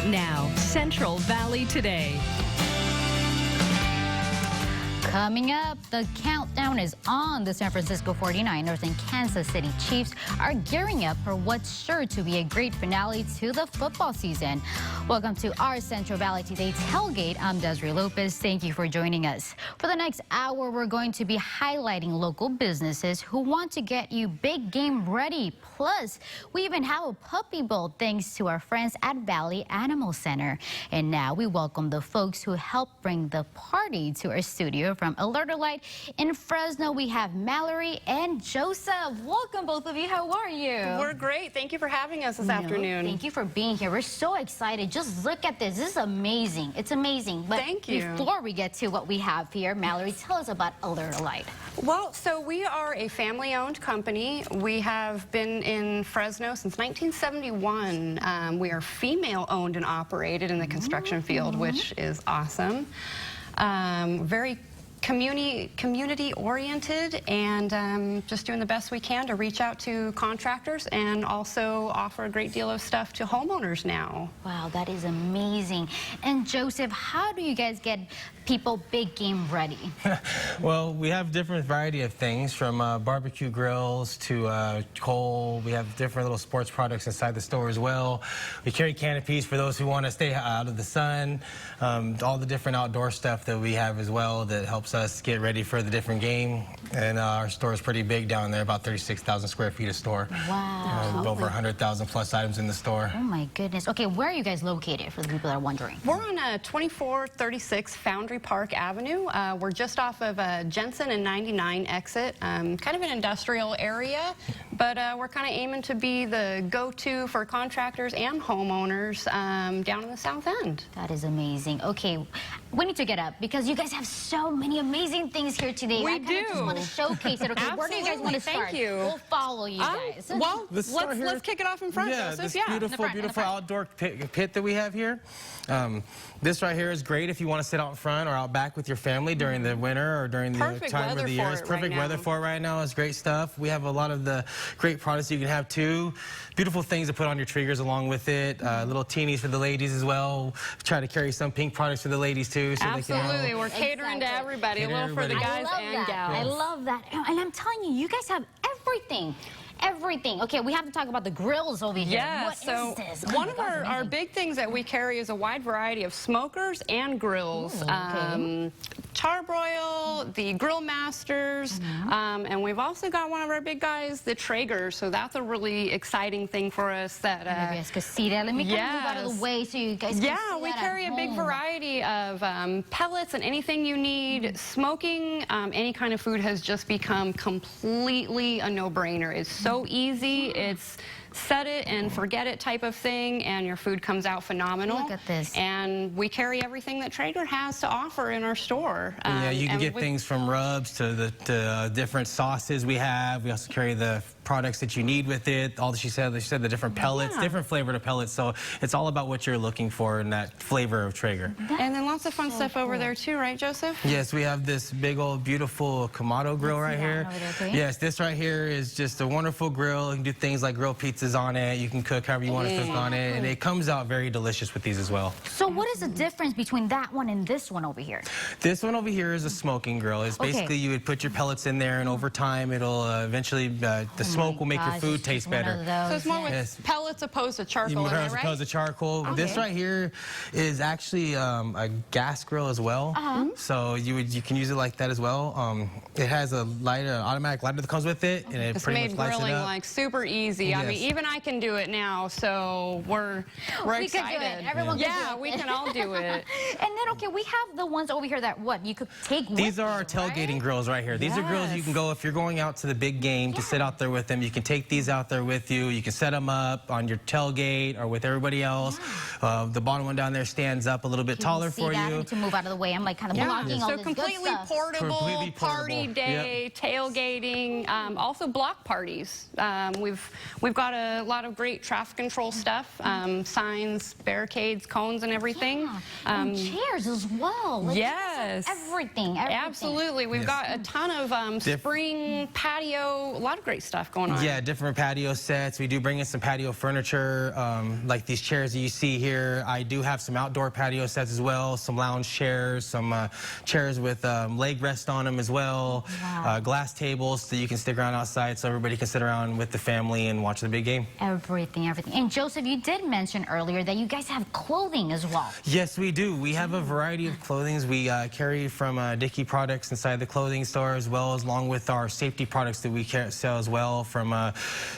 Now, Central Valley Today. Coming up, the countdown is on. The San Francisco 49ers and Kansas City Chiefs are gearing up for what's sure to be a great finale to the football season. Welcome to our Central Valley Today tailgate. I'm Desiree Lopez. Thank you for joining us. For the next hour, we're going to be highlighting local businesses who want to get you big game ready. Plus, we even have a puppy bowl thanks to our friends at Valley Animal Center. And now we welcome the folks who helped bring the party to our studio. From Alight in Fresno, we have Mallory and Joseph. Welcome, both of you. How are you? We're great. Thank you for having us this afternoon. Thank you for being here. We're so excited. Just look at this. This is amazing. It's amazing. But thank you. Before we get to what we have here, Mallory, tell us about Alight. Well, so we are a family-owned company. We have been in Fresno since 1971. We are female-owned and operated in the construction field, which is awesome. Very community-oriented, and just doing the best we can to reach out to contractors and also offer a great deal of stuff to homeowners now. Wow, that is amazing. And Joseph, how do you guys get people big game ready? Well, we have different variety of things, from barbecue grills to coal. We have different little sports products inside the store as well. We carry canopies for those who want to stay out of the sun. All the different outdoor stuff that we have as well that helps us get ready for the different game. And our store is pretty big down there, about 36,000 square feet of store. Wow. Over 100,000 plus items in the store. Oh my goodness. Okay, where are you guys located for the people that are wondering? We're on 2436 Foundry Park Avenue. We're just off of Jensen and 99 exit, kind of an industrial area, but we're kind of aiming to be the go-to for contractors and homeowners down in the south end. That is amazing. Okay, we need to get up because you guys have so many amazing things here today. We I do. Just want to showcase it. Okay, where do you guys want to start? Thank you. We'll follow you guys. Well, let's kick it off in front, yeah, Joseph. This beautiful outdoor pit that we have here. This right here is great if you want to sit out in front or out back with your family during the winter or during the time of the year. It's perfect weather for it right now. It's great stuff. We have a lot of the great products you can have too. Beautiful things to put on your triggers along with it. Little teenies for the ladies as well. Try to carry some pink products for the ladies too. So absolutely. We're catering to everybody. A little for the guys and gals. I love that. And I'm telling you, you guys have everything. Everything. Okay, we have to talk about the grills over here. Yeah, what so is this? One of our big things that we carry is a wide variety of smokers and grills. Ooh, okay. Charbroil, the Grill Masters, and we've also got one of our big guys, the Traeger. So that's a really exciting thing for us. That you guys can see that. Let me kind of move out of the way so you guys can see that. We carry a big variety of pellets and anything you need. Smoking any kind of food has just become completely a no-brainer. It's so easy. It's set it and forget it type of thing, and your food comes out phenomenal. Look at this. And we carry everything that Traeger has to offer in our store. Yeah, you can get things from rubs to the different sauces we have. We also carry the products that you need with it. All that she said the different pellets, different flavor to pellets. So it's all about what you're looking for in that flavor of Traeger. And then lots of fun stuff over there too, right, Joseph? Yes, we have this big old beautiful Kamado grill right here. Yes, this right here is just a wonderful grill. You can do things like grill pizzas on it. You can cook however you want to cook on it, and it comes out very delicious with these as well. So what is the difference between that one and this one over here? This one over here is a smoking grill. It's basically you would put your pellets in there, and over time it'll eventually the smoke will make your food taste better. So it's more with pellets opposed to charcoal, right? Opposed to charcoal. Okay. This right here is actually a gas grill as well. So you can use it like that as well. It has a automatic lighter that comes with it, and it pretty much lights it up. Grilling like super easy. Yes. I mean, even I can do it now, so we're excited. Can do it. Everyone can do it. We can all do it. And then, okay, we have the ones over here that you could take with These are our tailgating grills right here. These are grills you can go, if you're going out to the big game to sit out there with them, you can take these out there with you. You can set them up on your tailgate or with everybody else. The bottom one down there stands up a little bit taller for you. I need to move out of the way. I'm like kind of blocking all this good stuff. So completely portable, party day, tailgating, also block parties. We've got a lot of great traffic control stuff, signs, barricades, cones, and everything. And chairs as well. Like, yes. Everything. Absolutely. We've got a ton of spring patio, a lot of great stuff stuff going on. Yeah, different patio sets. We do bring in some patio furniture, like these chairs that you see here. I do have some outdoor patio sets as well, some lounge chairs, some chairs with leg rest on them as well, glass tables so you can stick around outside so everybody can sit around with the family and watch the big game. Everything. And Joseph, you did mention earlier that you guys have clothing as well. Yes, we do. We have a variety of clothing. We carry from Dickey products inside the clothing store, as well as along with our safety products that we sell as well, from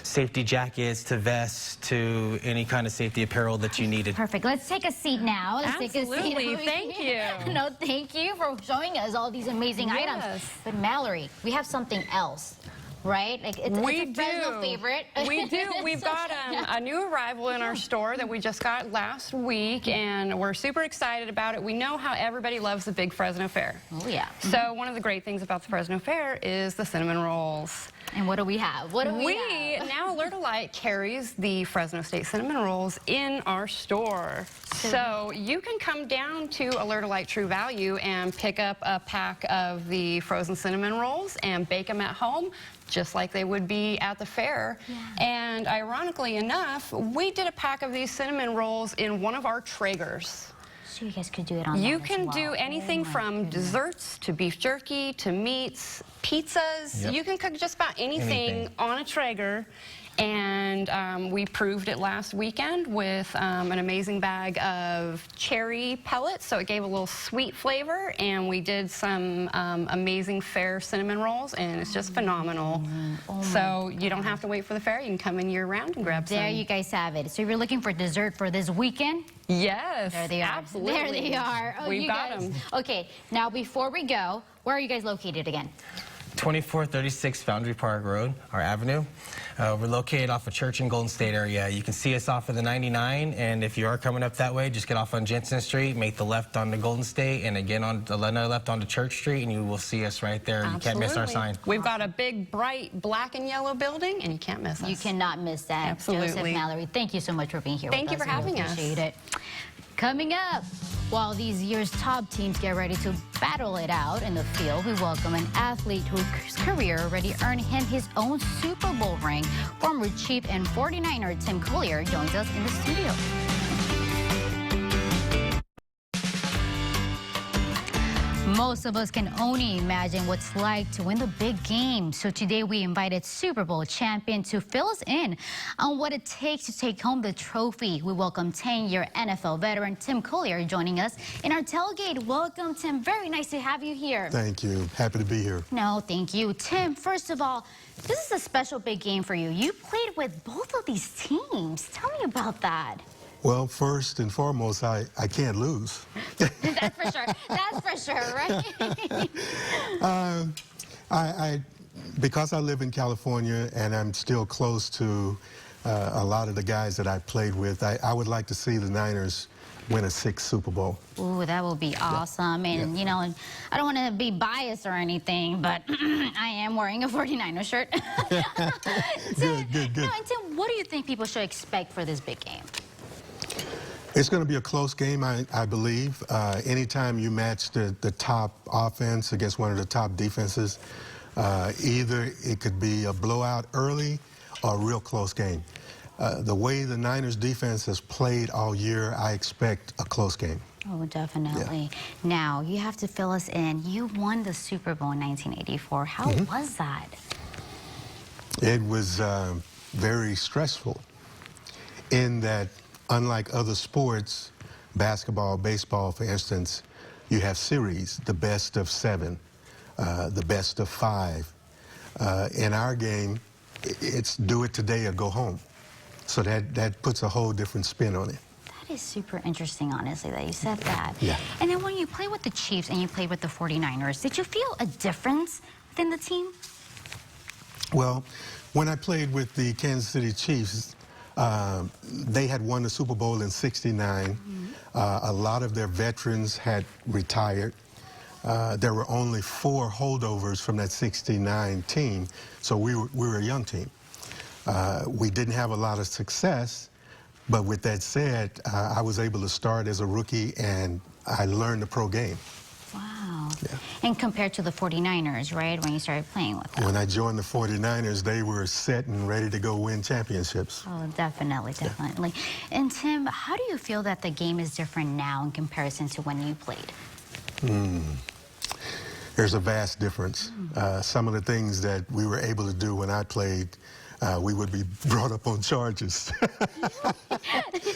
safety jackets to vests to any kind of safety apparel that you needed. Perfect. Let's take a seat now. Absolutely. Thank you. No, thank you for showing us all these amazing items. But Mallory, we have something else. Right? Like it's a Fresno favorite. We do. We've got a new arrival in our store that we just got last week, and we're super excited about it. We know how everybody loves the big Fresno Fair. Oh, yeah. So one of the great things about the Fresno Fair is the cinnamon rolls. And what do we have? What do we have? Now Alight carries the Fresno State cinnamon rolls in our store. So you can come down to Alight True Value and pick up a pack of the frozen cinnamon rolls and bake them at home, just like they would be at the fair. And ironically enough, we did a pack of these cinnamon rolls in one of our Traegers. So you guys could do it on You that can as well. do anything from desserts to beef jerky to meats, pizzas. You can cook just about anything on a Traeger. And we proved it last weekend with an amazing bag of cherry pellets, so it gave a little sweet flavor, and we did some amazing fair cinnamon rolls, and it's just phenomenal. So you don't have to wait for the fair. You can come in year-round and grab some. There you guys have it. So if you're looking for dessert for this weekend, yes, there they are. Absolutely. There they are. Oh, We've got them. Okay, now before we go, where are you guys located again? 2436 Foundry Park Road, our avenue. We're located off of Church and Golden State area. You can see us off of the 99, and if you are coming up that way, just get off on Jensen Street, make the left onto Golden State, and again on another left onto Church Street, and you will see us right there. Absolutely. You can't miss our sign. We've got a big, bright black and yellow building, and you can't miss us. You cannot miss that. Absolutely. Joseph, Mallory, thank you so much for being here with us. Thank you for having us. Appreciate it. Coming up, while these year's top teams get ready to battle it out in the field, we welcome an athlete whose career already earned him his own Super Bowl ring. Former Chief and 49er Tim Koehler joins us in the studio. Most of us can only imagine what it's like to win the big game. So today we invited Super Bowl champion to fill us in on what it takes to take home the trophy. We welcome 10-year NFL veteran Tim Koehler joining us in our tailgate. Welcome, Tim. Very nice to have you here. Thank you. Happy to be here. No, thank you. Tim, first of all, this is a special big game for you. You played with both of these teams. Tell me about that. Well, first and foremost, I can't lose. That's for sure. That's for sure, right? Because I live in California and I'm still close to a lot of the guys that I played with, I would like to see the Niners win a 6th Super Bowl. Ooh, that will be awesome. And, you know, I don't want to be biased or anything, but I am wearing a 49er shirt. Good. No, and Tim, what do you think people should expect for this big game? It's going to be a close game, I believe. Anytime you match the top offense against one of the top defenses, either it could be a blowout early or a real close game. The way the Niners defense has played all year, I expect a close game. Oh, definitely. Yeah. Now, you have to fill us in. You won the Super Bowl in 1984. How was that? It was very stressful in that, unlike other sports, basketball, baseball, for instance, you have series, the best of 7, the best of 5. In our game, it's do it today or go home. So that puts a whole different spin on it. That is super interesting, honestly, that you said that. Yeah. And then when you play with the Chiefs and you play with the 49ers, did you feel a difference within the team? Well, when I played with the Kansas City Chiefs, they had won the Super Bowl in '69. A lot of their veterans had retired. There were only 4 holdovers from that '69 team, so we were a young team. We didn't have a lot of success, but with that said, I was able to start as a rookie, and I learned the pro game. Wow. Yeah. And compared to the 49ers, right, when you started playing with them? When I joined the 49ers, they were set and ready to go win championships. Oh, definitely, definitely. And Tim, how do you feel that the game is different now in comparison to when you played? There's a vast difference. Some of the things that we were able to do when I played, we would be brought up on charges.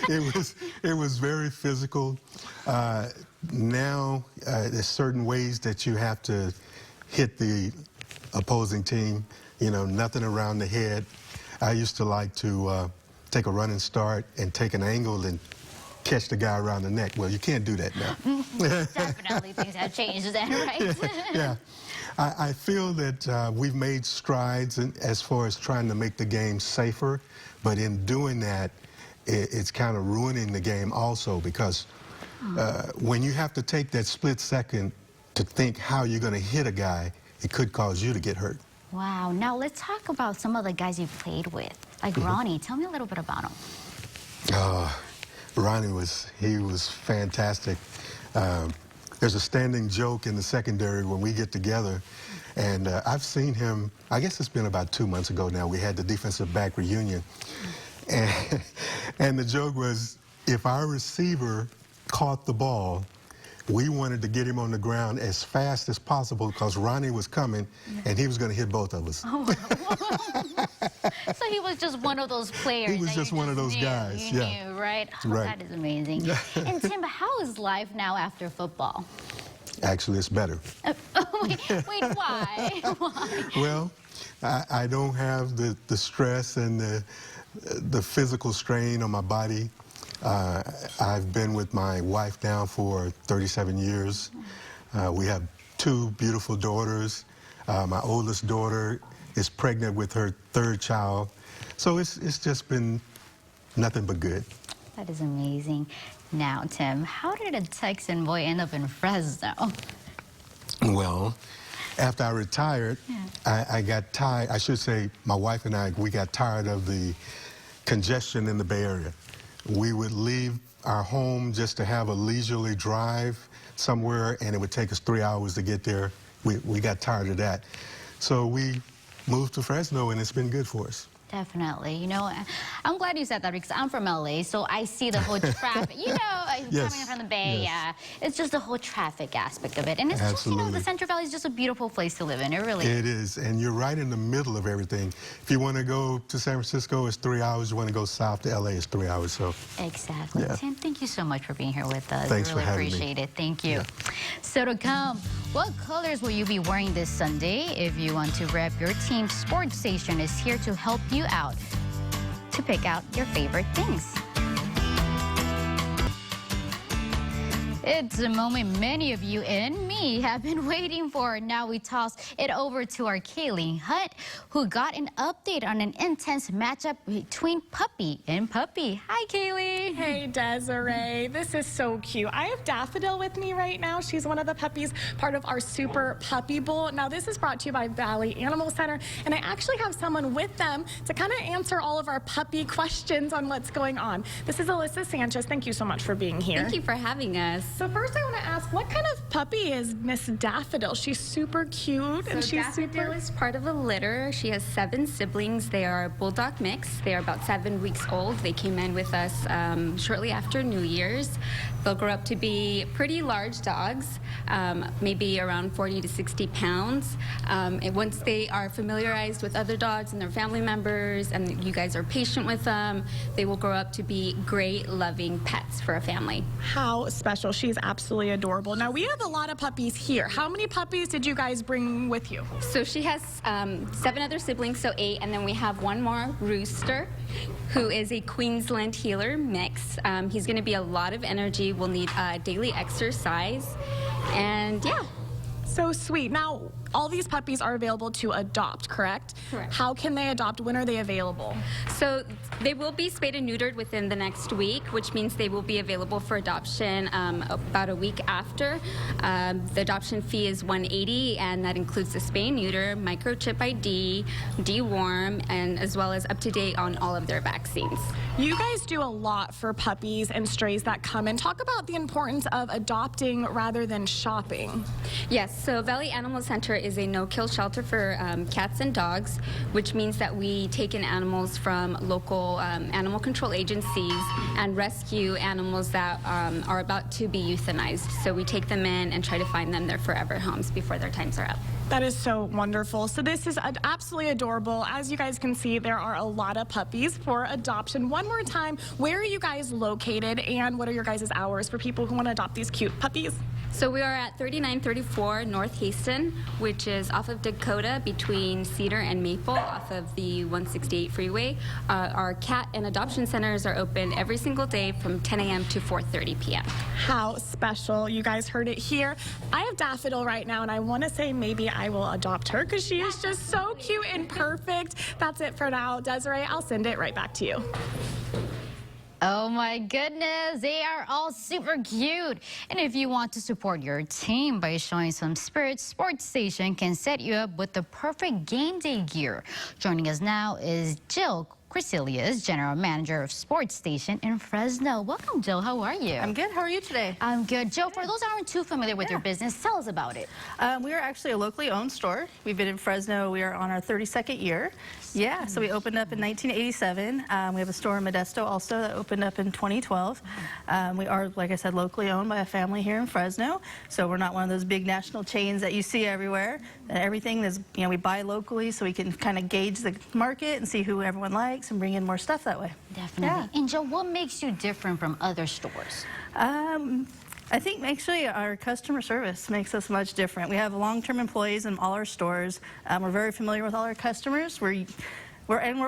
It was very physical. Now, there's certain ways that you have to hit the opposing team. You know, nothing around the head. I used to like to take a running start and take an angle and catch the guy around the neck. Well, you can't do that now. Definitely, things have changed then, right? Yeah. I feel that we've made strides as far as trying to make the game safer, but in doing that, it's kind of ruining the game also, because when you have to take that split second to think how you're going to hit a guy, it could cause you to get hurt. Wow. Now let's talk about some of the guys you played with, like Ronnie. Tell me a little bit about him. Ronnie was fantastic. There's a standing joke in the secondary when we get together, and I've seen him, I guess it's been about 2 months ago now, we had the defensive back reunion, and the joke was, if our receiver caught the ball, we wanted to get him on the ground as fast as possible because Ronnie was coming and he was going to hit both of us. Oh, so he was just one of those players. He was just one of those guys. You knew, right? Oh, Right. That is amazing. And Tim, how is life now after football? Actually, it's better. Wait, why? Why? Well, I don't have the stress and the physical strain on my body. I've been with my wife now for 37 years. We have 2 beautiful daughters. My oldest daughter is pregnant with her 3rd child. So it's just been nothing but good. That is amazing. Now, Tim, how did a Texan boy end up in Fresno? Well, after I retired, I got tired. I should say my wife and I, we got tired of the congestion in the Bay Area. We would leave our home just to have a leisurely drive somewhere, and it would take us 3 hours to get there. We got tired of that. So we moved to Fresno, and it's been good for us. Definitely. You know, I'm glad you said that because I'm from LA, so I see the whole traffic. You know, Yes. coming from the Bay, Yes. yeah. It's just the whole traffic aspect of it. And it's just, you know, Absolutely. the Central Valley is just a beautiful place to live in. It really is. It is, and you're right in the middle of everything. If you want to go to San Francisco, it's 3 hours. You want to go south to LA, it's 3 hours. So Exactly. Yeah. Tim, thank you so much for being here with us. Thanks really for having me. appreciate it. Thank you. Yeah. So to come, what colors will you be wearing this Sunday? If you want to rep your team, Sports Station is here to help you out to pick out your favorite things. It's a moment many of you and me have been waiting for. Now we toss it over to our Kaylee Hunt, who got an update on an intense matchup between Puppy and Puppy. Hi, Kaylee. Hey, Desiree. This is so cute. I have Daffodil with me right now. She's one of the puppies, part of our Super Puppy Bowl. Now, this is brought to you by Valley Animal Center, and I actually have someone with them to kind of answer all of our puppy questions on what's going on. This is Alyssa Sanchez. Thank you so much for being here. Thank you for having us. So first I want to ask, what kind of puppy is Miss Daffodil? She's super cute and So she's Daffodil super... is part of a litter. She has 7 siblings. They are a bulldog mix. They are about 7 weeks old. They came in with us shortly after New Year's. They'll grow up to be pretty large dogs, maybe around 40 to 60 pounds. And once they are familiarized with other dogs and their family members, and you guys are patient with them, they will grow up to be great, loving pets for a family. How special. She's absolutely adorable. Now, we have a lot of puppies here. How many puppies did you guys bring with you? So she has 7 other siblings, so 8, and then we have one more rooster who is a Queensland Heeler mix. He's going to be a lot of energy. We'll need daily exercise, and yeah. so sweet. Now, all these puppies are available to adopt, correct? Correct. How can they adopt? When are they available? So they will be spayed and neutered within the next week, which means they will be available for adoption about a week after. The adoption fee is $180, and that includes the spay and neuter, microchip ID, deworm, and as well as up to date on all of their vaccines. You guys do a lot for puppies and strays that come in. Talk about the importance of adopting rather than shopping. Yes, so Valley Animal Center is a no-kill shelter for cats and dogs, which means that we take in animals from local animal control agencies and rescue animals that are about to be euthanized. So we take them in and try to find them their forever homes before their times are up. That is so wonderful. So this is absolutely adorable. As you guys can see, there are a lot of puppies for adoption. One more time, where are you guys located, and what are your guys' hours for people who want to adopt these cute puppies? So we are at 3934 North Haston, which is off of Dakota between Cedar and Maple off of the 168 freeway. Our cat and adoption centers are open every single day from 10 a.m. to 4:30 p.m. How special. You guys heard it here. I have Daffodil right now, and I want to say maybe I will adopt her because she is just so cute and perfect. That's it for now. Desiree, I'll send it right back to you. Oh my goodness, they are all super cute. And if you want to support your team by showing some spirit, Sports Station can set you up with the perfect game day gear. Joining us now is Jill Crecilius, General Manager of Sports Station in Fresno. Welcome, Jill. How are you? I'm good. How are you today? I'm good. Jill, for those who aren't too familiar with your business, tell us about it. We are actually a locally owned store. We've been in Fresno. We are on our 32nd year. Yeah, so we opened up in 1987. We have a store in Modesto also that opened up in 2012. We are, like I said, locally owned by a family here in Fresno. So we're not one of those big national chains that you see everywhere. Everything is, we buy locally so we can kind of gauge the market and see who everyone likes and bring in more stuff that way. Definitely. Yeah. And Jill, what makes you different from other stores? I think actually our customer service makes us much different. We have long-term employees in all our stores. We're very familiar with all our customers. We're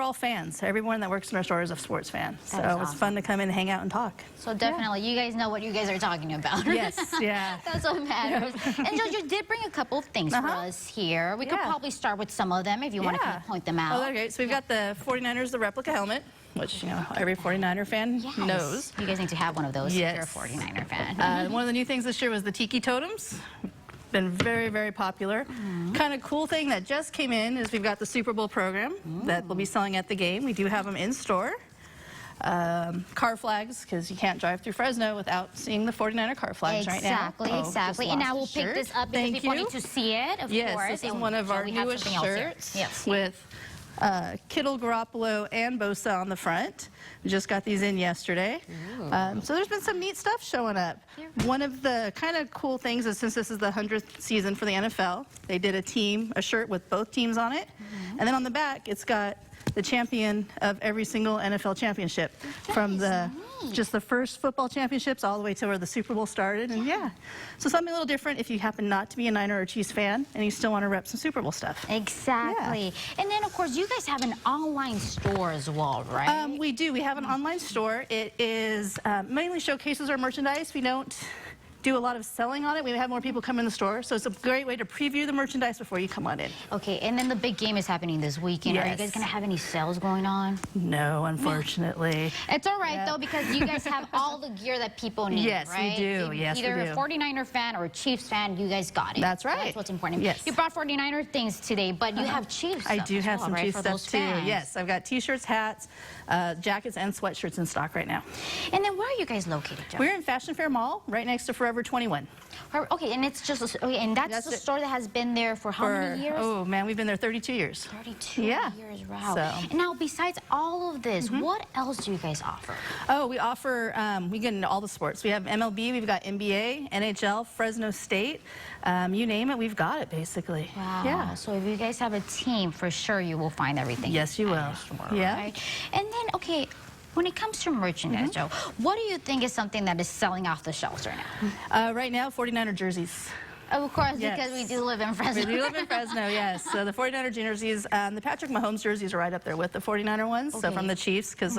all fans. Everyone that works in our store is a sports fan. So awesome. It's fun to come in and hang out and talk. So definitely, you guys know what you guys are talking about. Yes, yeah. That's what matters. And Jill, you did bring a couple of things for us here. We could probably start with some of them if you want to kind of point them out. Oh, okay. So we've got the 49ers, the replica helmet, which every 49er fan knows. You guys need to have one of those if you're a 49er fan. One of the new things this year was the tiki totems. Been very, very popular. Kind of cool thing that just came in is we've got the Super Bowl program that we'll be selling at the game. We do have them in store. Car flags, because you can't drive through Fresno without seeing the 49er car flags right now. Exactly. And now we'll pick this up because people need to see it, of course. Yes, this is one of our newest shirts with Kittle, Garoppolo, and Bosa on the front. We just got these in yesterday. So there's been some neat stuff showing up. One of the kind of cool things is since this is the 100th season for the NFL, they did a shirt with both teams on it. And then on the back, it's got the champion of every single NFL championship from just the first football championships all the way to where the Super Bowl started. And so something a little different if you happen not to be a Niner or Chiefs fan and you still want to rep some Super Bowl stuff. Exactly. Yeah. And then, of course, you guys have an online store as well, right? We do. We have an online store. It is mainly showcases our merchandise. We don't do a lot of selling on it. We have more people come in the store, so it's a great way to preview the merchandise before you come on in. Okay, and then the big game is happening this weekend. Are you guys going to have any sales going on? No, unfortunately. It's all right, though, because you guys have all the gear that people need, yes, right? We do. Yes, we do. Either a 49er fan or a Chiefs fan, you guys got it. That's right. So that's what's important. Yes. You brought 49er things today, but you have Chiefs stuff I do have some Chiefs stuff, too. Fans. Yes, I've got T-shirts, hats, jackets, and sweatshirts in stock right now. And then where are you guys located, Joe? We're in Fashion Fair Mall, right next to Forever 21. Okay, and it's just and that's the store that has been there for how many years? Oh man, we've been there 32 years. 32 years, wow. So. And now, besides all of this, what else do you guys offer? Oh, we offer, we get into all the sports. We have MLB, we've got NBA, NHL, Fresno State, you name it, we've got it basically. Wow. Yeah. So if you guys have a team, for sure you will find everything. Yes, you will. Store, yeah. Right? And then, okay, when it comes to merchandise, Joe, what do you think is something that is selling off the shelves right now? Right now, 49er jerseys. Of course, because we do live in Fresno. We do live in Fresno, yes. So the 49er jerseys, the Patrick Mahomes jerseys are right up there with the 49er ones. So from the Chiefs, because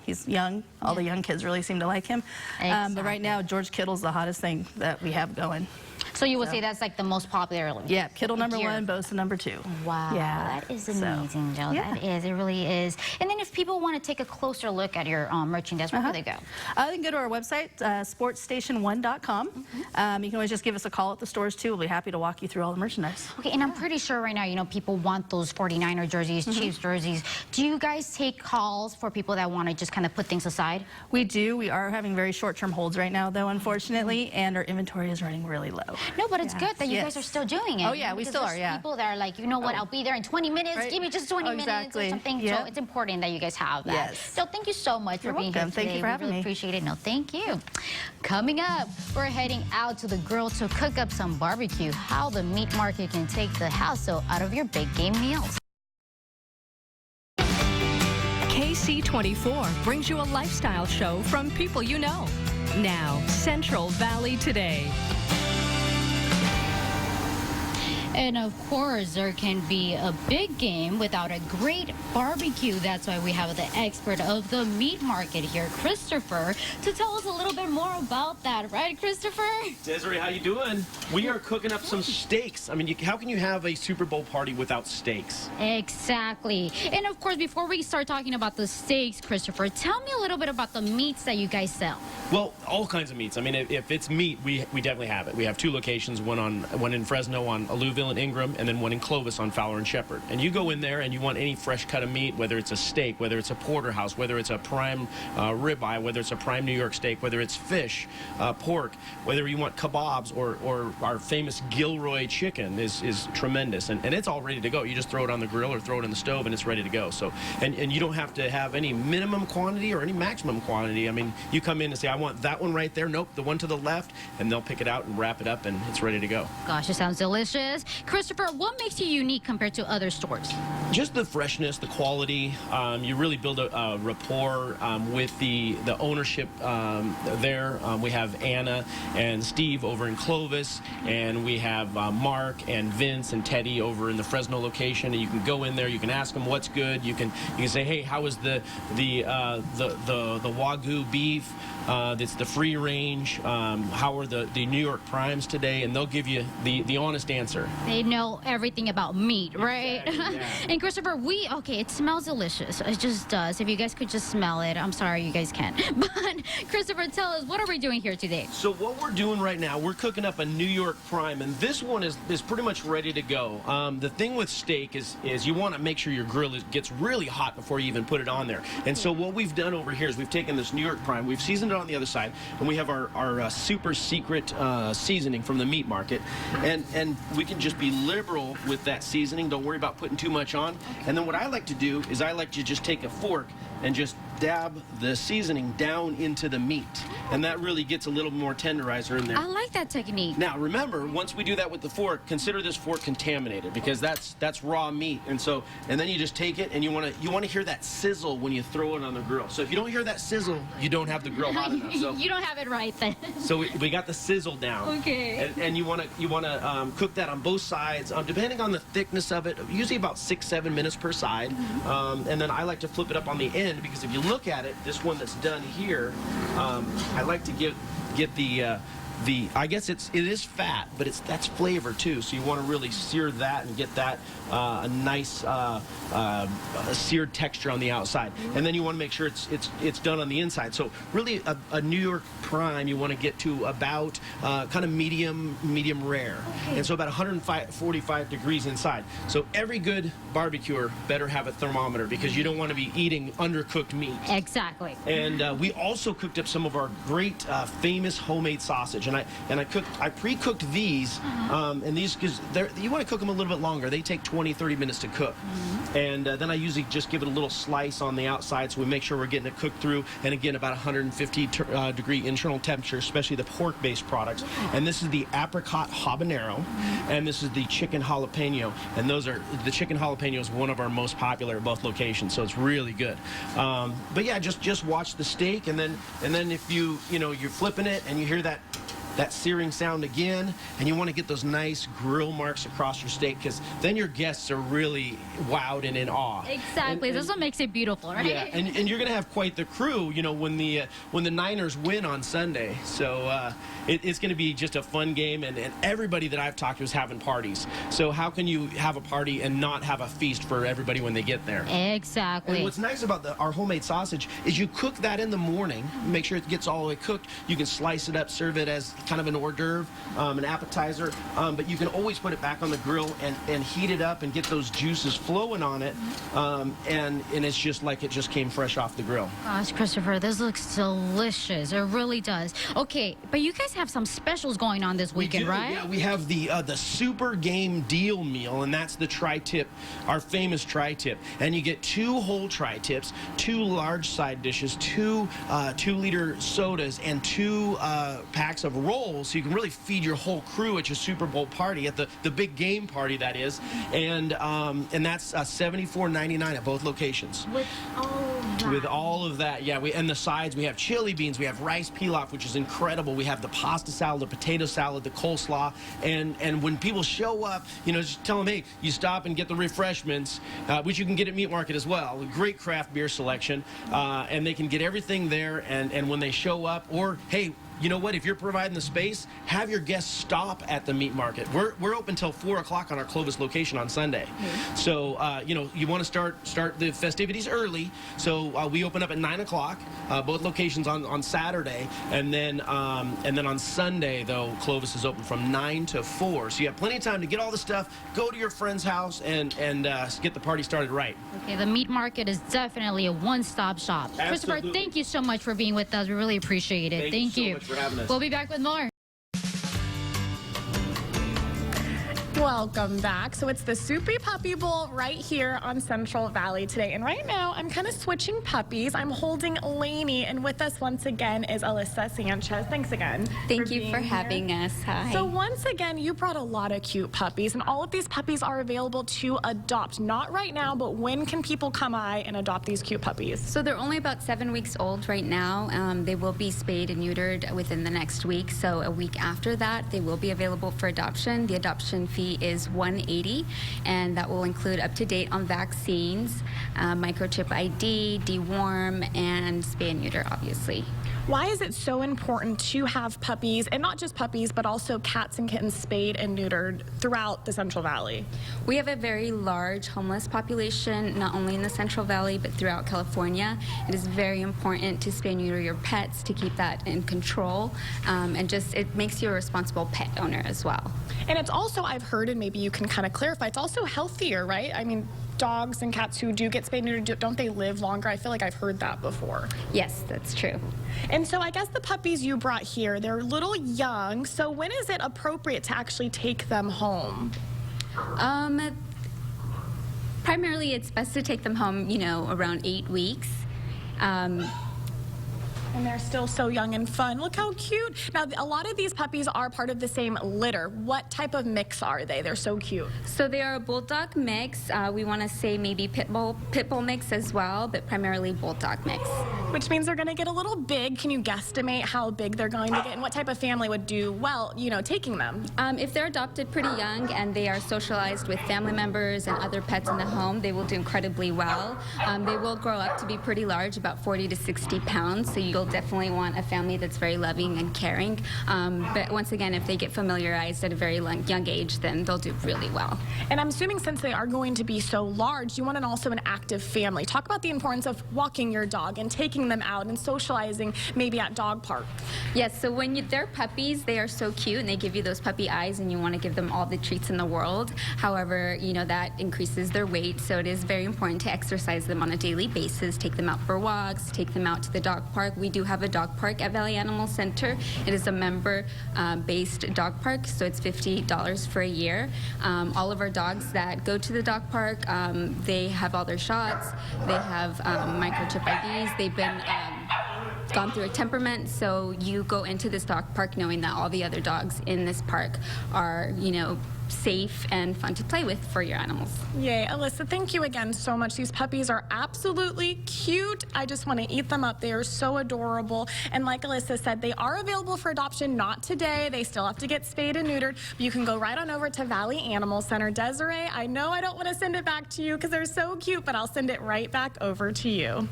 he's young. All the young kids really seem to like him. But right now, George Kittle's the hottest thing that we have going. So you would say that's like the most popular? Yeah, Kittle number gear. 1, Bosa number 2. Wow, yeah. That is amazing, Joe. Yeah. That is, it really is. And then if people want to take a closer look at your merchandise, where do they go? They can go to our website, sportstation1.com. You can always just give us a call at the stores too. We'll be happy to walk you through all the merchandise. Okay, and I'm pretty sure right now, you know, people want those 49er jerseys, Chiefs jerseys. Do you guys take calls for people that want to just kind of put things aside? We do. We are having very short-term holds right now, though, unfortunately, and our inventory is running really low. No, but it's good that you guys are still doing it. Oh, yeah, we still are, yeah. People that are like, you know what, I'll be there in 20 minutes. Right. Give me just 20 minutes or something. Yep. So it's important that you guys have that. Yes. So thank you so much for being here today. Thank you for having me. Appreciate it. No, thank you. Coming up, we're heading out to the grill to cook up some barbecue. How the meat market can take the hassle out of your big game meals. KC24 brings you a lifestyle show from people you know. Now, Central Valley Today. And of course, there can be a big game without a great barbecue. That's why we have the expert of the meat market here, Christopher, to tell us a little bit more about that. Right, Christopher? Desiree, how you doing? We are cooking up some steaks. I mean, how can you have a Super Bowl party without steaks? Exactly. And of course, before we start talking about the steaks, Christopher, tell me a little bit about the meats that you guys sell. Well, all kinds of meats. I mean, if it's meat, we definitely have it. We have 2 locations, one in Fresno on Alluvial and Ingram, and then one in Clovis on Fowler and Shepherd. And you go in there and you want any fresh cut of meat, whether it's a steak, whether it's a porterhouse, whether it's a prime ribeye, whether it's a prime New York steak, whether it's fish, pork, whether you want kebabs or our famous Gilroy chicken is tremendous. And it's all ready to go. You just throw it on the grill or throw it in the stove and it's ready to go. So, and you don't have to have any minimum quantity or any maximum quantity. I mean, you come in and say, I want that one right there. Nope, the one to the left, and they'll pick it out and wrap it up and it's ready to go. Gosh, it sounds delicious. Christopher, what makes you unique compared to other stores? Just the freshness, the quality. You really build a rapport with the ownership there. We have Anna and Steve over in Clovis, and we have Mark and Vince and Teddy over in the Fresno location. And you can go in there, you can ask them what's good. You can say, hey, how is the Wagyu beef? It's the free range. How are the New York primes today? And they'll give you the honest answer. They know everything about meat, right? Exactly, yeah. And Christopher, it smells delicious. It just does. If you guys could just smell it. I'm sorry you guys can't. But Christopher, tell us, what are we doing here today? So what we're doing right now, we're cooking up a New York prime, and this one is pretty much ready to go. The thing with steak is you want to make sure your grill gets really hot before you even put it on there. And so what we've done over here is we've taken this New York prime, we've seasoned it on the other side, and we have our super secret seasoning from the meat market, and we can just be liberal with that seasoning. Don't worry about putting too much on. And then what I like to do is I like to just take a fork and just dab the seasoning down into the meat, and that really gets a little more tenderizer in there. I like that technique. Now remember, once we do that with the fork, consider this fork contaminated, because that's raw meat. And then you just take it and you want to hear that sizzle when you throw it on the grill. So if you don't hear that sizzle, you don't have the grill hot enough. So you don't have it right then. So we got the sizzle down. Okay. And you want to cook that on both sides, depending on the thickness of it. Usually about 6-7 minutes per side. And then I like to flip it up on the end, because if you look at it, this one that's done here, I like to get the I guess it is fat, but that's flavor too. So you want to really sear that and get that a nice seared texture on the outside, and then you want to make sure it's done on the inside. So really, a New York prime you want to get to about kind of medium rare, and so about 145 degrees inside. So every good barbecuer better have a thermometer, because you don't want to be eating undercooked meat. Exactly. And we also cooked up some of our great famous homemade sausage. And I pre-cooked these, and these, because you want to cook them a little bit longer. They take 20-30 minutes to cook. And then I usually just give it a little slice on the outside, so we make sure we're getting it cooked through. And again, about 150 degree internal temperature, especially the pork-based products. And this is the apricot habanero, and this is the chicken jalapeno. And the chicken jalapeno is one of our most popular at both locations, so it's really good. But yeah, just watch the steak, and then if you're flipping it and you hear that that searing sound again, and you want to get those nice grill marks across your steak, because then your guests are really wowed and in awe. Exactly. That's what makes it beautiful, right? Yeah, and you're going to have quite the crew, you know, when the Niners win on Sunday. So it's going to be just a fun game, and everybody that I've talked to is having parties. So how can you have a party and not have a feast for everybody when they get there? Exactly. And what's nice about our homemade sausage is you cook that in the morning, make sure it gets all the way cooked. You can slice it up, serve it as kind of an hors d'oeuvre, an appetizer, but you can always put it back on the grill and heat it up and get those juices flowing on it, and it's just like it just came fresh off the grill. Gosh, Christopher, this looks delicious. It really does. Okay, but you guys have some specials going on this weekend, right? Yeah, we have the Super Game Deal Meal, and that's the tri-tip, our famous tri-tip. And you get 2 whole tri-tips, 2 large side dishes, 2 2-liter sodas, and 2 packs of rolls, so you can really feed your whole crew at your Super Bowl party, at the big game party, that is. And that's $74.99 at both locations. With all of that, yeah. And the sides, we have chili beans, we have rice pilaf, which is incredible. We have the pasta salad, the potato salad, the coleslaw, and when people show up, you know, just tell them, hey, you stop and get the refreshments, which you can get at Meat Market as well. A great craft beer selection, and they can get everything there. And when they show up, or hey, you know what? If you're providing the space, have your guests stop at the Meat Market. We're open till 4 o'clock on our Clovis location on Sunday. So you know, you want to start the festivities early. So we open up at 9 o'clock, both locations on Saturday, and then on Sunday though, Clovis is open from 9 to 4. So you have plenty of time to get all the stuff, go to your friend's house, and get the party started right. Okay, the Meat Market is definitely a one-stop shop. Absolutely. Christopher, thank you so much for being with us. We really appreciate it. Thank you so much for having us. We'll be back with more. Welcome back. So it's the Soupy Puppy Bowl right here on Central Valley today. And right now, I'm kind of switching puppies. I'm holding Lainey, and with us once again is Alyssa Sanchez. Thanks again. Thank you for having us. Hi. So once again, you brought a lot of cute puppies, and all of these puppies are available to adopt. Not right now, but when can people come by and adopt these cute puppies? So they're only about 7 weeks old right now. They will be spayed and neutered within the next week. So a week after that, they will be available for adoption. The adoption fee is $180, and that will include up-to-date on vaccines, microchip ID, deworm, and spay and neuter, obviously. Why is it so important to have puppies, and not just puppies, but also cats and kittens spayed and neutered throughout the Central Valley? We have a very large homeless population, not only in the Central Valley, but throughout California. It is very important to spay and neuter your pets, to keep that in control, and just it makes you a responsible pet owner as well. And it's also, I've heard, and maybe you can kind of clarify, it's also healthier, right? I mean, dogs and cats who do get spayed and neutered, don't they live longer? I feel like I've heard that before. Yes, that's true. And so I guess the puppies you brought here, they're a little young, so when is it appropriate to actually take them home? Primarily, it's best to take them home, you know, around 8 weeks. And they're still so young and fun. Look how cute. Now, a lot of these puppies are part of the same litter. What type of mix are they? They're so cute. So they are a bulldog mix. We want to say maybe pit bull mix as well, but primarily bulldog mix. Which means they're going to get a little big. Can you guesstimate how big they're going to get, and what type of family would do well, you know, taking them? If they're adopted pretty young and they are socialized with family members and other pets in the home, they will do incredibly well. They will grow up to be pretty large, about 40 to 60 pounds, so you'll definitely want a family that's very loving and caring. But once again, if they get familiarized at a very young age, then they'll do really well. And I'm assuming since they are going to be so large, you want also an active family. Talk about the importance of walking your dog and taking them out and socializing maybe at dog park. Yes, so when they're puppies, they are so cute and they give you those puppy eyes and you want to give them all the treats in the world. However, you know, that increases their weight, so it is very important to exercise them on a daily basis, take them out for walks, take them out to the dog park. We do have a dog park at Valley Animal Center. It is a member-based dog park, so it's $50 for a year. All of our dogs that go to the dog park, they have all their shots. They have microchip IDs. They've been gone through a temperament, so you go into this dog park knowing that all the other dogs in this park are, you know, safe and fun to play with for your animals. Yay, Alyssa, thank you again so much. These puppies are absolutely cute. I just want to eat them up. They are so adorable. And like Alyssa said, they are available for adoption, not today. They still have to get spayed and neutered. But you can go right on over to Valley Animal Center. Desiree, I know I don't want to send it back to you because they're so cute, but I'll send it right back over to you.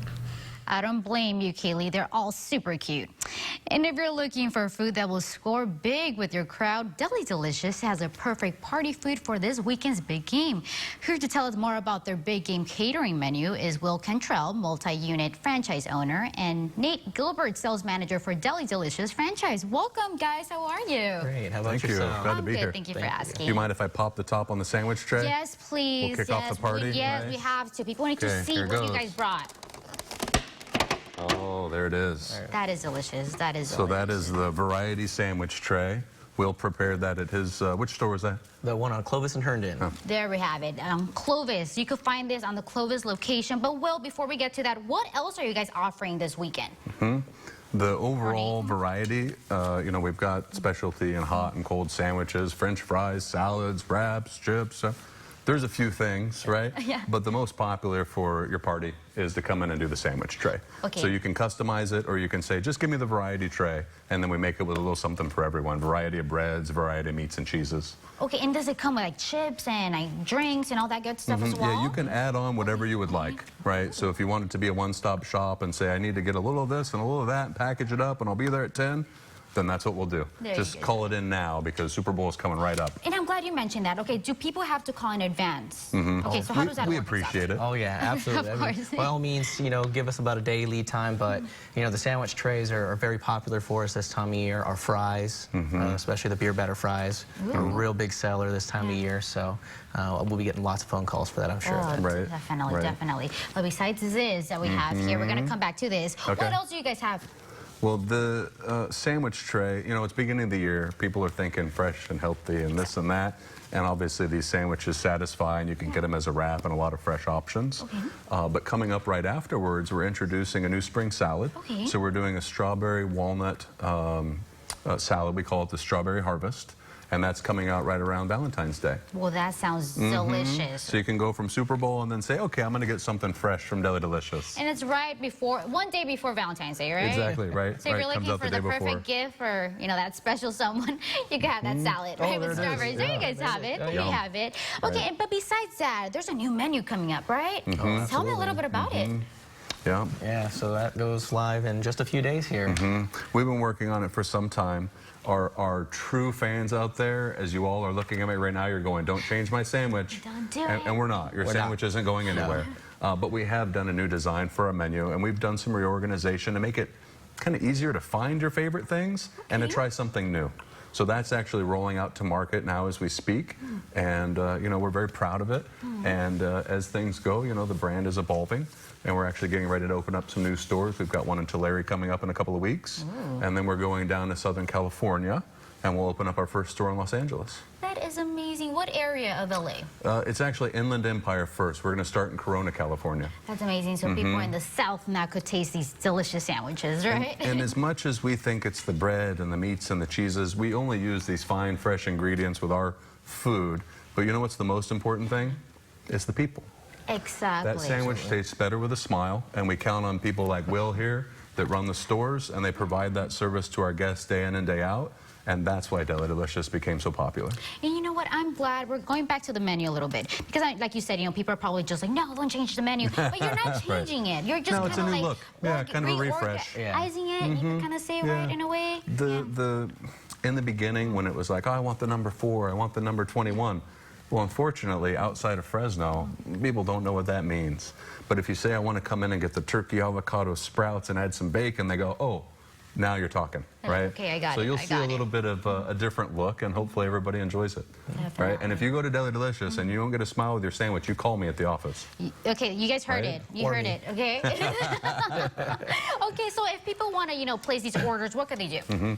I don't blame you, Kaylee. They're all super cute. And if you're looking for food that will score big with your crowd, Deli Delicious has a perfect party food for this weekend's big game. Here to tell us more about their big game catering menu is Will Cantrell, multi-unit franchise owner, and Nate Gilbert, sales manager for Deli Delicious franchise. Welcome, guys. How are you? Great. How about Thank you. yourself? Glad to I'm be good. here. Thank you for asking. Do you mind if I pop the top on the sandwich tray? Yes, please. We'll kick off the party? Yes, Nice. we have to. People need to Okay, see here what you goes. guys brought. Oh, there it is. That is delicious. That is So delicious. that is the variety sandwich tray. Will prepared that at his, which store was that? The one on Clovis and Herndon. Oh. There we have it. Clovis. You can find this on the Clovis location. But, Will, before we get to that, what else are you guys offering this weekend? The overall variety, you know, we've got specialty in hot and cold sandwiches, French fries, salads, wraps, chips. There's a few things, right? Yeah. But the most popular for your party is to come in and do the sandwich tray. Okay. So you can customize it, or you can say, just give me the variety tray, and then we make it with a little something for everyone. Variety of breads, variety of meats and cheeses. Okay, and does it come with like chips and like drinks and all that good stuff as well? Yeah, you can add on whatever you would like, right? So if you want it to be a one-stop shop and say, I need to get a little of this and a little of that and package it up and I'll be there at 10, then that's what we'll do. There you Just go. call it in now because Super Bowl is coming right up. And I'm glad you mentioned that. Okay, do people have to call in advance? Okay, so how does that We work appreciate it. Oh yeah, absolutely. Of I mean, course. by all means, you know, give us about a day lead time, but you know, the sandwich trays are very popular for us this time of year. Our fries, especially the beer batter fries, a real big seller this time of year. So we'll be getting lots of phone calls for that, I'm sure. Oh, Right, definitely, right. definitely. But besides this that we have here, we're going to come back to this. Okay. What else do you guys have? Well, the sandwich tray, you know, it's beginning of the year. People are thinking fresh and healthy and this and that. And obviously these sandwiches satisfy and you can get them as a wrap and a lot of fresh options. But coming up right afterwards, we're introducing a new spring salad. Okay. So we're doing a strawberry walnut salad. We call it the Strawberry Harvest. And that's coming out right around Valentine's Day. Well, that sounds delicious. So you can go from Super Bowl and then say, okay, I'm going to get something fresh from Deli Delicious. And it's right before, one day before Valentine's Day, right? Exactly, right. So if you're right. Comes looking out for the the day perfect before. gift for, you know, that special someone, you can have that salad, right, there with it is. strawberries. There you Yeah. guys have it. There you Yum. have it. Okay, Right. but besides that, there's a new menu coming up, right? Tell me a little bit about it. Yeah. Yeah, so that goes live in just a few days here. We've been working on it for some time. Our true fans out there, as you all are looking at me right now, you're going, don't change my sandwich. Don't do and, it. and we're not. Your sandwich isn't going anywhere. But we have done a new design for our menu, and we've done some reorganization to make it kind of easier to find your favorite things and to try something new. So that's actually rolling out to market now as we speak, and you know, we're very proud of it. And as things go, you know, the brand is evolving, and we're actually getting ready to open up some new stores. We've got one in Tulare coming up in a couple of weeks, and then we're going down to Southern California, and we'll open up our first store in Los Angeles. That is amazing. What area of LA? It's actually Inland Empire first. We're going to start in Corona, California. That's amazing. So people in the South now could taste these delicious sandwiches, right? And as much as we think it's the bread and the meats and the cheeses, we only use these fine, fresh ingredients with our food. But you know what's the most important thing? It's the people. Exactly. That sandwich tastes better with a smile, and we count on people like Will here that run the stores, and they provide that service to our guests day in and day out. And that's why Deli Delicious became so popular. And you know what? I'm glad we're going back to the menu a little bit. Because like you said, you know, people are probably just like, no, don't change the menu. But you're not changing it. You're just No, it's a kind of new like look. Yeah, kind of a refresh. reorganizing it. You can kind of say right in a way. In the beginning, when it was like, oh, I want the number 4, I want the number 21. Well, unfortunately, outside of Fresno, people don't know what that means. But if you say, I want to come in and get the turkey avocado sprouts and add some bacon, they go, oh, now you're talking, right? Okay, I got it. So you'll I see got a it. little bit of a different look, and hopefully everybody enjoys it, right? And if you go to Deli Delicious and you don't get a smile with your sandwich, you call me at the office. Okay, you guys heard Right? it. You heard it, okay? Okay, so if people want to, you know, place these orders, what can they do?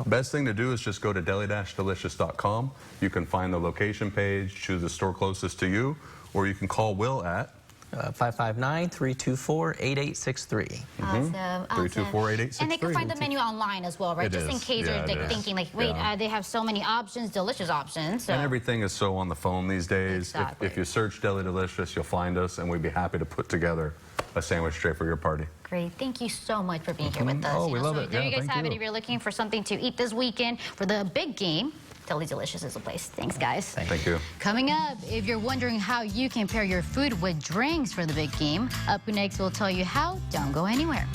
Best thing to do is just go to deli-delicious.com. You can find the location page, choose the store closest to you, or you can call Will at 559-324-8863. Awesome. 324-8863. And they can find the menu online as well, right? Just in case you're thinking, like, wait, they have so many options, delicious options. So. And everything is so on the phone these days. Exactly. If you search Deli Delicious, you'll find us, and we'd be happy to put together a sandwich tray for your party. Great. Thank you so much for being here with us. Oh, we love it. There Yeah, you guys thank have it. you. If you're looking for something to eat this weekend for the big game, Deli Delicious is the place. Thanks, guys. Thank you. Coming up, if you're wondering how you can pair your food with drinks for the big game, up next we'll tell you how. Don't go anywhere.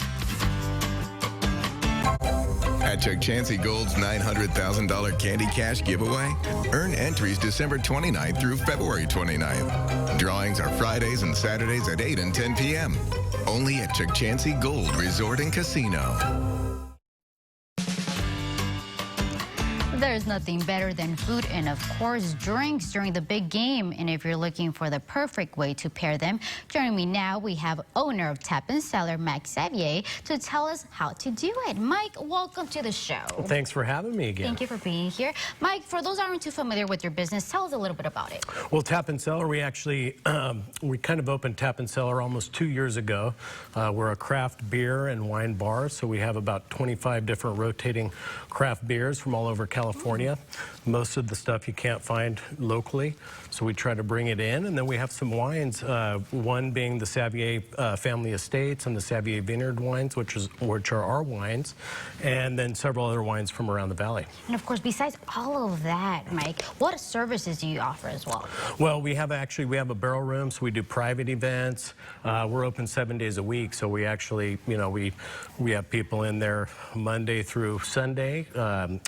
At Chuck Chansey Gold's $900,000 Candy Cash giveaway, earn entries December 29th through February 29th. Drawings are Fridays and Saturdays at 8 and 10 p.m. Only at Chuck Chansey Gold Resort and Casino. There's nothing better than food and, of course, drinks during the big game. And if you're looking for the perfect way to pair them, joining me now, we have owner of Tap and Cellar, Mike Xavier, to tell us how to do it. Mike, welcome to the show. Well, thanks for having me again. Thank you for being here. Mike, for those who aren't too familiar with your business, tell us a little bit about it. Well, Tap and Cellar, we actually, we kind of opened Tap and Cellar almost 2 years ago. We're a craft beer and wine bar, so we have about 25 different rotating craft beers from all over California. Most of the stuff you can't find locally, so we try to bring it in. And then we have some wines, one being the Xavier Family Estates and the Xavier Vineyard wines, which are our wines, and then several other wines from around the valley. And of course, besides all of that, Mike, what services do you offer as well? Well, we have a barrel room, so we do private events. We're open 7 days a week, so we actually, we have people in there Monday through Sunday.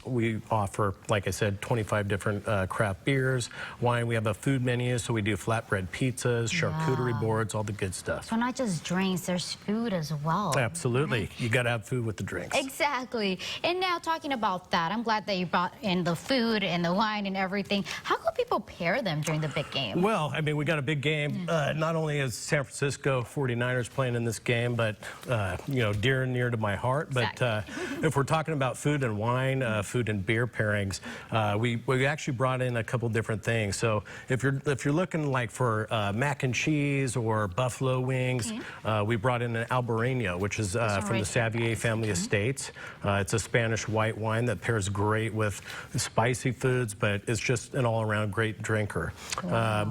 We offer, like I said, 25 different craft beers, wine. We have a food menu, so we do flatbread pizzas, charcuterie boards, all the good stuff. So not just drinks, there's food as well. Absolutely. Right? You got to have food with the drinks. Exactly. And now talking about that, I'm glad that you brought in the food and the wine and everything. How can people pair them during the big game? Well, I mean, we got a big game. Not only is San Francisco 49ers playing in this game, but, dear and near to my heart. Exactly. But if we're talking about food and wine, food and beer pairings, we actually brought in a couple different things. So if you're looking like for mac and cheese or buffalo wings, we brought in an Albarino, which is from the Xavier Family Estates. It's a Spanish white wine that pairs great with spicy foods, but it's just an all-around great drinker.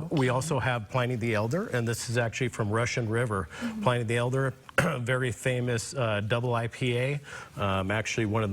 We also have Pliny the Elder, and this is actually from Russian River. Pliny the Elder, very famous double IPA, actually one of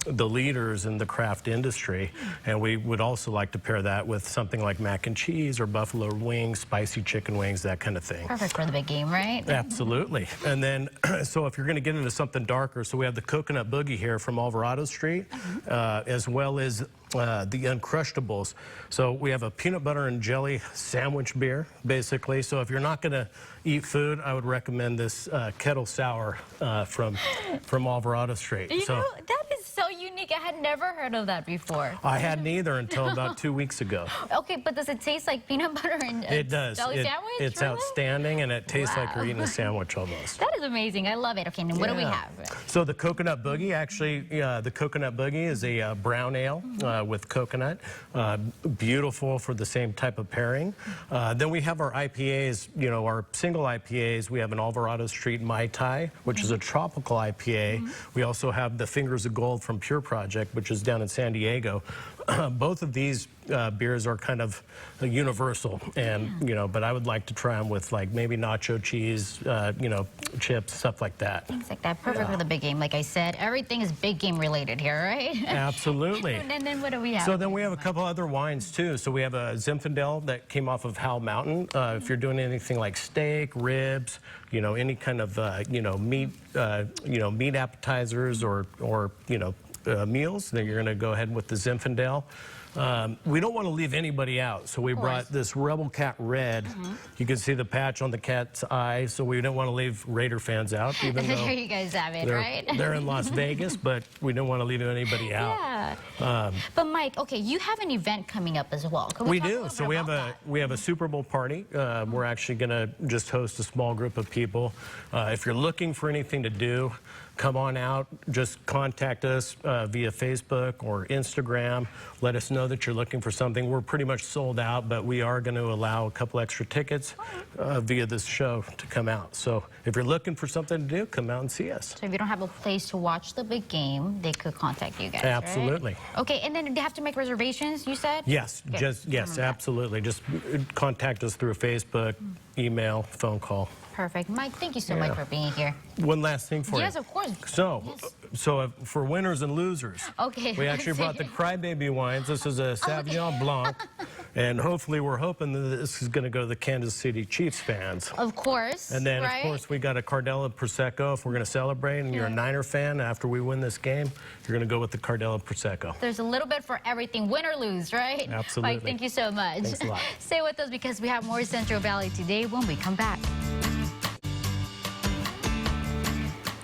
the leaders in the craft industry, and we would also like to pair that with something like mac and cheese or buffalo wings, spicy chicken wings, that kind of thing. Perfect for the big game, right? Absolutely. And then, so if you're going to get into something darker, so we have the Coconut Boogie here from Alvarado Street, as well as the Uncrustables. So we have a peanut butter and jelly sandwich beer, basically. So if you're not going to eat food, I would recommend this Kettle Sour from Alvarado Street. You know, that is so unique. I had never heard of that before. I hadn't either until about 2 weeks ago. Okay, but does it taste like peanut butter and it does. jelly sandwich? It's really? Outstanding, and it tastes like you're eating a sandwich almost. That is amazing. I love it. Okay, and what do we have? So the Coconut Boogie, actually, the Coconut Boogie is a brown ale with coconut. Beautiful for the same type of pairing. Then we have our IPAs, our single IPAs. We have an Alvarado Street Mai Tai, which is a tropical IPA. We also have the Fingers of Gold from Pure Project, which is down in San Diego. Both of these beers are kind of universal, and but I would like to try them with like maybe nacho cheese, chips, stuff like that. Things like that. Perfect for the big game. Like I said, everything is big game related here, right? Absolutely. And then what do we have? So then we have a couple other wines too. So we have a Zinfandel that came off of Howell Mountain. If you're doing anything like steak, ribs, any kind of meat, meat appetizers or meals, then you're going to go ahead with the Zinfandel. We don't want to leave anybody out, so we brought this Rebel Cat Red. You can see the patch on the cat's eye, so we didn't want to leave Raider fans out, even though there you guys have it, right? they're in Las Vegas, but we don't want to leave anybody out. Yeah. that. But Mike, okay, you have an event coming up as well. Can we do. So we have a Super Bowl party. We're actually going to just host a small group of people. If you're looking for anything to do, come on out. Just contact us via Facebook or Instagram. Let us know that you're looking for something. We're pretty much sold out, but we are going to allow a couple extra tickets via this show to come out. So if you're looking for something to do, come out and see us. So if you don't have a place to watch the big game, they could contact you guys. Absolutely. Right? Okay, and then they have to make reservations, you said? Yes, yes, absolutely. Just contact us through Facebook, email, phone call. Perfect. Mike, thank you so much for being here. One last thing for you. Yes, of course. So for winners and losers, we actually brought the Crybaby wines. This is a Sauvignon Blanc, and hopefully we're hoping that this is going to go to the Kansas City Chiefs fans. Of course. And then, of course, we got a Cardella Prosecco if we're going to celebrate, and you're a Niner fan, after we win this game, you're going to go with the Cardella Prosecco. There's a little bit for everything, win or lose, right? Absolutely. Mike, thank you so much. Thanks a lot. Stay with us because we have more Central Valley today when we come back.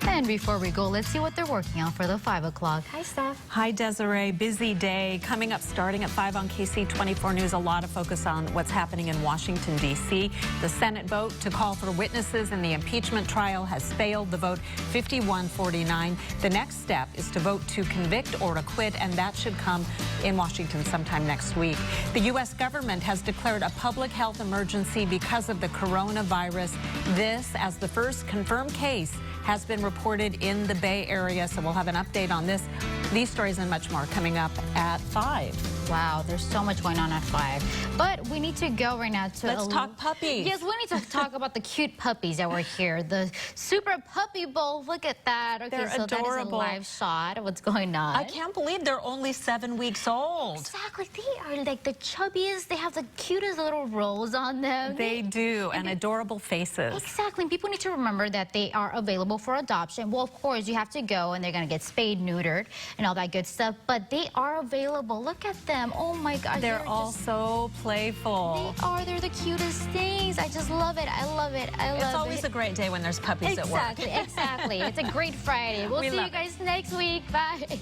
And before we go, let's see what they're working on for the 5 o'clock. Hi, Steph. Hi, Desiree. Busy day. Coming up starting at 5 on KC24 News, a lot of focus on what's happening in Washington, D.C. The Senate vote to call for witnesses in the impeachment trial has failed. The vote 51-49. The next step is to vote to convict or acquit, and that should come in Washington sometime next week. The U.S. government has declared a public health emergency because of the coronavirus. This as the first confirmed case has been reported in the Bay Area, so we'll have an update on this. These stories and much more coming up at 5. Wow, there's so much going on at 5. But we need to go right now to... Let's talk puppies. Yes, we need to talk about the cute puppies that were here. The Super Puppy Bowl, look at that. Okay, they're so adorable. That is a live shot of what's going on. I can't believe they're only 7 weeks old. Exactly, they are like the chubbiest. They have the cutest little rolls on them. They do, and adorable faces. Exactly, people need to remember that they are available for adoption. Well, of course, you have to go and they're gonna get spayed, neutered, and all that good stuff, but they are available. Look at them. Oh my gosh. They're all so playful. They are. They're the cutest things. I just love it. I love it. I love it. It's always a great day when there's puppies at work. Exactly. It's a great Friday. We'll see you guys next week. Bye.